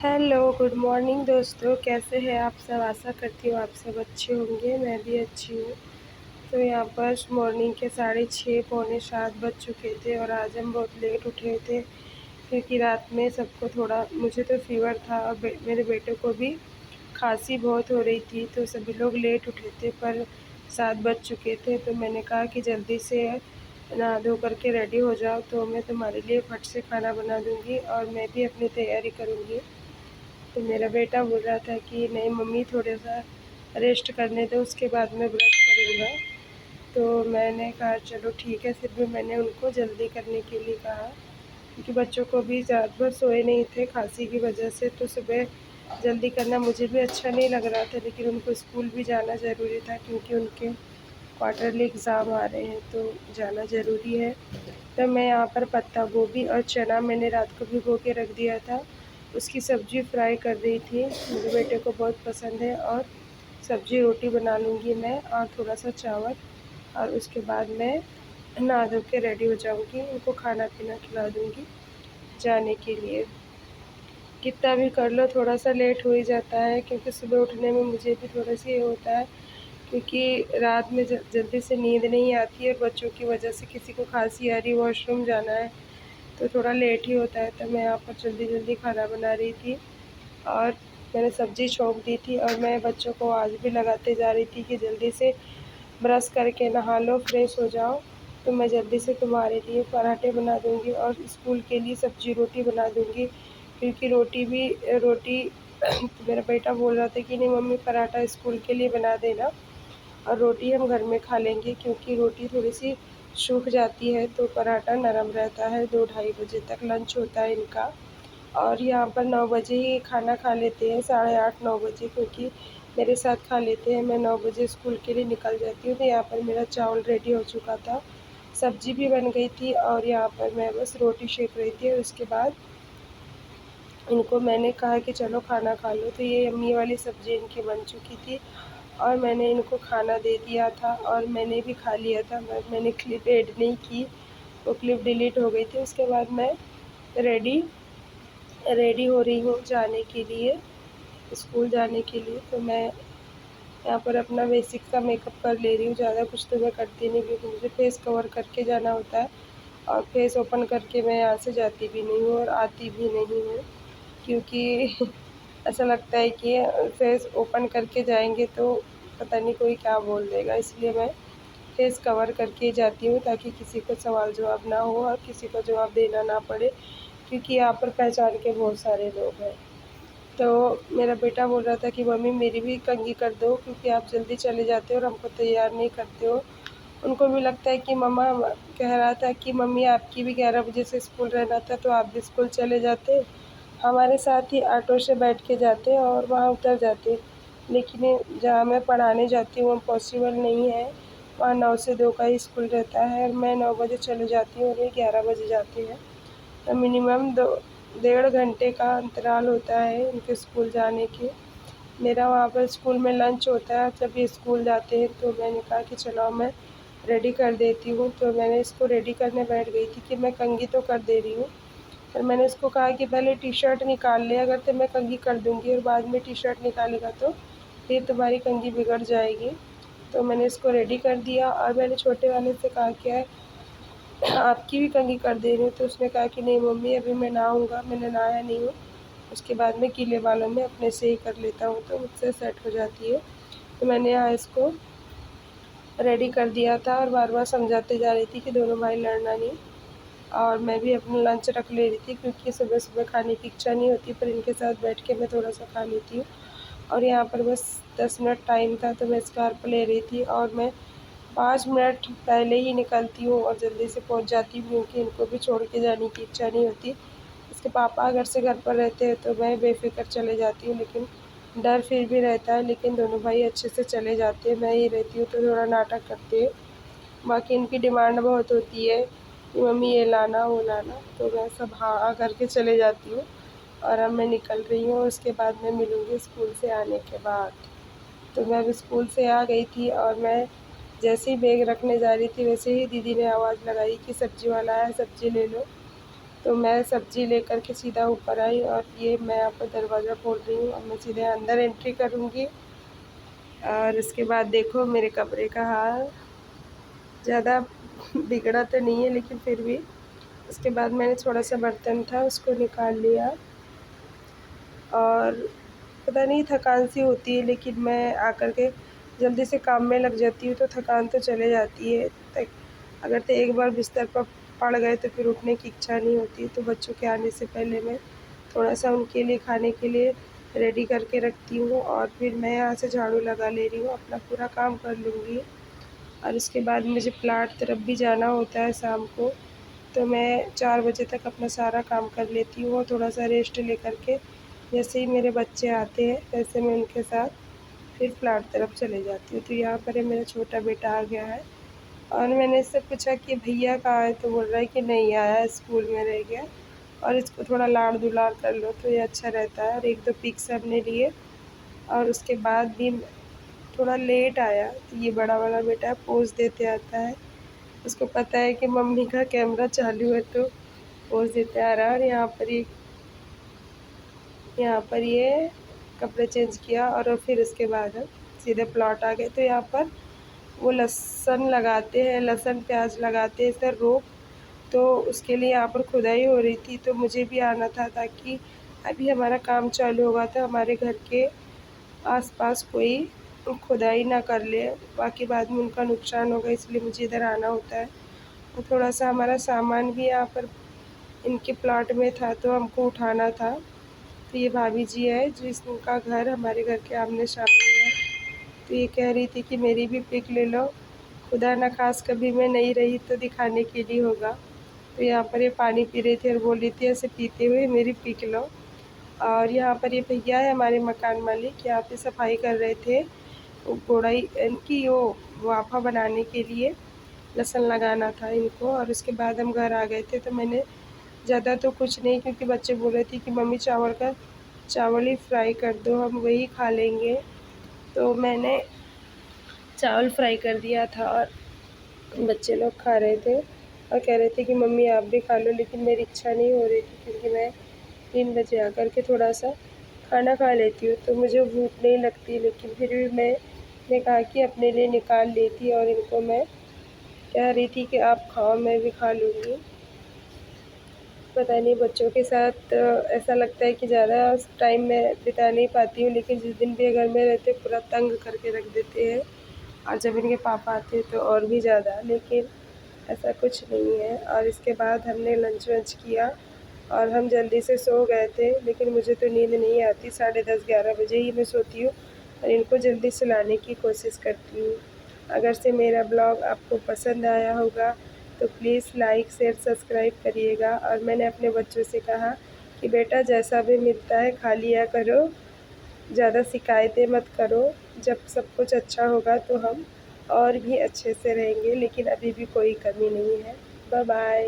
Hello, good morning दोस्तों। कैसे हैं आप सब? आशा करती हूँ आप सब अच्छे होंगे। मैं भी अच्छी हूँ। तो यहाँ पर मॉर्निंग के 6:30 पौने 7 बज चुके थे और आज हम बहुत लेट उठे थे क्योंकि रात में सबको थोड़ा, मुझे तो फीवर था और मेरे बेटे को भी खांसी बहुत हो रही थी, तो सभी लोग लेट उठे थे। पर 7 बज चुके थे तो मैंने कहा कि जल्दी से नहा धो करके रेडी हो जाओ, तो मैं तुम्हारे लिए फट से खाना बना दूँगी और मैं भी अपनी तैयारी करूँगी। तो मेरा बेटा बोल रहा था कि नहीं मम्मी, थोड़ा सा रेस्ट करने दो, उसके बाद मैं ब्रश करूँगा। तो मैंने कहा चलो ठीक है। फिर भी मैंने उनको जल्दी करने के लिए कहा क्योंकि बच्चों को भी रात भर सोए नहीं थे खांसी की वजह से, तो सुबह जल्दी करना मुझे भी अच्छा नहीं लग रहा था, लेकिन उनको स्कूल भी जाना ज़रूरी था क्योंकि उनके क्वार्टरली एग्ज़ाम आ रहे हैं, तो जाना ज़रूरी है। तो मैं यहाँ पर पत्ता गोभी और चना मैंने रात को भिगो के रख दिया था, उसकी सब्ज़ी फ्राई कर रही थी। मेरे बेटे को बहुत पसंद है। और सब्ज़ी रोटी बना लूँगी मैं और थोड़ा सा चावल, और उसके बाद मैं नहा धो के रेडी हो जाऊँगी, उनको खाना पीना खिला दूँगी जाने के लिए। कितना भी कर लो थोड़ा सा लेट हो ही जाता है क्योंकि सुबह उठने में मुझे भी थोड़ा-सा ये होता है क्योंकि रात में जल्दी से नींद नहीं आती है और बच्चों की वजह से किसी को खांसी आ रही, वॉशरूम जाना है, तो थोड़ा लेट ही होता है। तो मैं यहाँ पर जल्दी-जल्दी खाना बना रही थी और मैंने सब्ज़ी छोंक दी थी और मैं बच्चों को आवाज़ भी लगाते जा रही थी कि जल्दी से ब्रश करके नहा लो, फ्रेश हो जाओ, तो मैं जल्दी से तुम्हारे लिए पराठे बना दूँगी और स्कूल के लिए सब्ज़ी रोटी बना दूँगी। क्योंकि रोटी मेरा बेटा बोल रहा था कि नहीं मम्मी, पराठा स्कूल के लिए बना देना और रोटी हम घर में खा लेंगे, क्योंकि रोटी थोड़ी-सी सूख जाती है तो पराठा नरम रहता है। 2 ढाई बजे तक लंच होता है इनका और यहाँ पर 9 बजे ही खाना खा लेते हैं, साढ़े 8-9 बजे, क्योंकि मेरे साथ खा लेते हैं। मैं 9 बजे स्कूल के लिए निकल जाती हूँ। तो यहाँ पर मेरा चावल रेडी हो चुका था, सब्ज़ी भी बन गई थी और यहाँ पर मैं बस रोटी सेक रही थी और उसके बाद इनको मैंने कहा कि चलो खाना खा लो। तो ये यम्मी वाली सब्ज़ी इनकी बन चुकी थी और मैंने इनको खाना दे दिया था और मैंने भी खा लिया था, बट मैंने क्लिप ऐड नहीं की, वो क्लिप डिलीट हो गई थी। उसके बाद मैं रेडी रेडी हो रही हूँ जाने के लिए, स्कूल जाने के लिए। तो मैं यहाँ पर अपना बेसिक सा मेकअप कर ले रही हूँ, ज़्यादा कुछ तो मैं करती नहीं क्योंकि मुझे फेस कवर करके जाना होता है और फेस ओपन करके मैं यहाँ से जाती भी नहीं हूँ और आती भी नहीं हूँ, क्योंकि ऐसा लगता है कि फेस ओपन करके जाएंगे तो पता नहीं कोई क्या बोल देगा, इसलिए मैं फेस कवर करके ही जाती हूँ ताकि किसी को सवाल जवाब ना हो और किसी को जवाब देना ना पड़े, क्योंकि यहाँ पर पहचान के बहुत सारे लोग हैं। तो मेरा बेटा बोल रहा था कि मम्मी मेरी भी कंघी कर दो, क्योंकि आप जल्दी चले जाते हो और हमको तैयार नहीं करते हो। उनको भी लगता है कि मम्मा, कह रहा था कि मम्मी आपकी भी 11 बजे से स्कूल रहना था तो आप भी स्कूल चले जाते, हमारे साथ ही ऑटो से बैठ के जाते और वहाँ उतर जाते। लेकिन जहाँ मैं पढ़ाने जाती हूँ वो पॉसिबल नहीं है, वहाँ 9 से 2 का ही स्कूल रहता है और मैं 9 बजे चले जाती हूँ और ये 11 बजे जाते हैं। तो मिनिमम 2 डेढ़ घंटे का अंतराल होता है उनके स्कूल जाने के। मेरा वहाँ पर स्कूल में लंच होता है जब ये स्कूल जाते हैं, तो मैंने कहा कि चलो मैं रेडी कर देती हूँ। तो मैंने इसको रेडी करने बैठ गई थी कि मैं कंघी तो कर दे रही हूँ, पर मैंने उसको कहा कि पहले टी-शर्ट निकाल ले, अगर तो मैं कंघी कर दूँगी और बाद में टी-शर्ट निकालेगा तो फिर तुम्हारी कंघी बिगड़ जाएगी। तो मैंने इसको रेडी कर दिया और मैंने छोटे वाले से कहा क्या आपकी भी कंघी कर दे रही हूँ, तो उसने कहा कि नहीं मम्मी अभी मैं नहाऊँगा, मैंने नहाया नहीं हूँ, उसके बाद में गीले बालों में अपने से ही कर लेता हूँ तो मुझसे सेट हो जाती है। तो मैंने यहाँ इसको रेडी कर दिया था और बार-बार समझाते जा रही थी कि दोनों भाई लड़ना नहीं, और मैं भी अपना लंच रख ले रही थी क्योंकि सुबह-सुबह खाने की इच्छा नहीं होती, पर इनके साथ बैठ के मैं थोड़ा-सा खा लेती हूँ। और यहाँ पर बस 10 मिनट टाइम था तो मैं स्कार्फ़ ले रही थी और मैं 5 मिनट पहले ही निकलती हूँ और जल्दी से पहुँच जाती हूँ क्योंकि इनको भी छोड़ के जाने की इच्छा नहीं होती। इसके पापा अगर से घर पर रहते हैं तो मैं बेफ़िक्र चले जाती हूँ, लेकिन डर फिर भी रहता है। लेकिन दोनों भाई अच्छे से चले जाते हैं, मैं ही रहती हूँ तो थोड़ा नाटक करते हैं। बाकी इनकी डिमांड बहुत होती है कि मम्मी ये लाना वो लाना, तो मैं सब हाँ करके चले जाती हूँ और अब मैं निकल रही हूँ। उसके बाद मैं मिलूँगी स्कूल से आने के बाद। तो मैं अभी स्कूल से आ गई थी और मैं जैसे ही बैग रखने जा रही थी वैसे ही दीदी ने आवाज़ लगाई कि सब्ज़ी वाला आया, सब्ज़ी ले लो। तो मैं सब्ज़ी लेकर के सीधा ऊपर आई और ये मैं यहाँ पर दरवाज़ा खोल रही हूँ। अब मैं सीधे अंदर एंट्री करूँगी और उसके बाद देखो मेरे कमरे का हाल। ज़्यादा बिगड़ा तो नहीं है लेकिन फिर भी। उसके बाद मैंने थोड़ा सा बर्तन था उसको निकाल लिया और पता नहीं थकान सी होती है, लेकिन मैं आकर के जल्दी से काम में लग जाती हूँ तो थकान तो चले जाती है। अगर तो एक बार बिस्तर पर पड़ गए तो फिर उठने की इच्छा नहीं होती। तो बच्चों के आने से पहले मैं थोड़ा-सा उनके लिए खाने के लिए रेडी करके रखती हूँ और फिर मैं यहाँ से झाड़ू लगा ले रही हूँ, अपना पूरा काम कर लूँगी। और उसके बाद मुझे प्लाट तरफ भी जाना होता है शाम को, तो मैं 4 बजे तक अपना सारा काम कर लेती हूँ और थोड़ा-सा रेस्ट लेकर के जैसे ही मेरे बच्चे आते हैं वैसे मैं उनके साथ फिर प्लाट तरफ चले जाती हूँ। तो यहाँ पर है मेरा छोटा बेटा आ गया है और मैंने इससे पूछा कि भैया कहाँ है? तो बोल रहा है कि नहीं आया, स्कूल में रह गया। और इसको थोड़ा लाड़-दुलार कर लो तो ये अच्छा रहता है। और 1-2 पिक्स हमने लिए और उसके बाद भी थोड़ा लेट आया। तो ये बड़ा वाला बेटा पोज़ देते आता है, उसको पता है कि मम्मी का कैमरा चालू है तो पोज़ देते आ रहा है। और यहाँ पर ये कपड़े चेंज किया और फिर उसके बाद हम सीधे प्लॉट आ गए। तो यहाँ पर वो लहसुन लगाते हैं, लहसुन प्याज लगाते हैं इधर रोप, तो उसके लिए यहाँ पर खुदाई हो रही थी तो मुझे भी आना था ताकि अभी हमारा काम चालू होगा तो हमारे घर के आसपास कोई खुदाई ना कर ले, बाकी बाद में उनका नुकसान होगा, इसलिए मुझे इधर आना होता है। और थोड़ा-सा हमारा सामान भी यहाँ पर इनके प्लॉट में था तो हमको उठाना था। तो ये भाभी जी है जिनका घर हमारे घर के आमने-सामने है, तो ये कह रही थी कि मेरी भी पिक ले लो, खुदा ना ख़ास कभी मैं नहीं रही तो दिखाने के लिए होगा। तो यहाँ पर ये पानी पी रही थी और बोल रही थी ऐसे पीते हुए मेरी पिक लो। और यहाँ पर ये भैया है हमारे मकान मालिक, यहाँ पे सफाई कर रहे थे, वो गोड़ाई इनकी वो वाफा बनाने के लिए लहसुन लगाना था इनको। और उसके बाद हम घर आ गए थे तो मैंने ज़्यादा तो कुछ नहीं, क्योंकि बच्चे बोल रहे थे कि मम्मी चावल ही फ्राई कर दो, हम वही खा लेंगे। तो मैंने चावल फ्राई कर दिया था और बच्चे लोग खा रहे थे और कह रहे थे कि मम्मी आप भी खा लो, लेकिन मेरी इच्छा नहीं हो रही थी क्योंकि मैं 3 बजे आकर के थोड़ा-सा खाना खा लेती हूँ तो मुझे भूख नहीं लगती, लेकिन फिर भी मैंने कहा कि अपने लिए निकाल लेती और इनको मैं कह रही थी कि आप खाओ मैं भी खा लूँगी। पता नहीं बच्चों के साथ ऐसा लगता है कि ज़्यादा टाइम मैं बिता नहीं पाती हूँ, लेकिन जिस दिन भी घर में रहते पूरा तंग करके रख देते हैं और जब इनके पापा आते हैं तो और भी ज़्यादा, लेकिन ऐसा कुछ नहीं है। और इसके बाद हमने लंच वंच किया और हम जल्दी से सो गए थे, लेकिन मुझे तो नींद नहीं आती, 10:30-11 बजे ही मैं सोती हूँ और इनको जल्दी सुलाने की कोशिश करती हूँ। अगर से मेरा ब्लॉग आपको पसंद आया होगा तो प्लीज़ लाइक शेयर सब्सक्राइब करिएगा। और मैंने अपने बच्चों से कहा कि बेटा जैसा भी मिलता है खा लिया करो, ज़्यादा शिकायतें मत करो, जब सब कुछ अच्छा होगा तो हम और भी अच्छे से रहेंगे, लेकिन अभी भी कोई कमी नहीं है। Bye bye.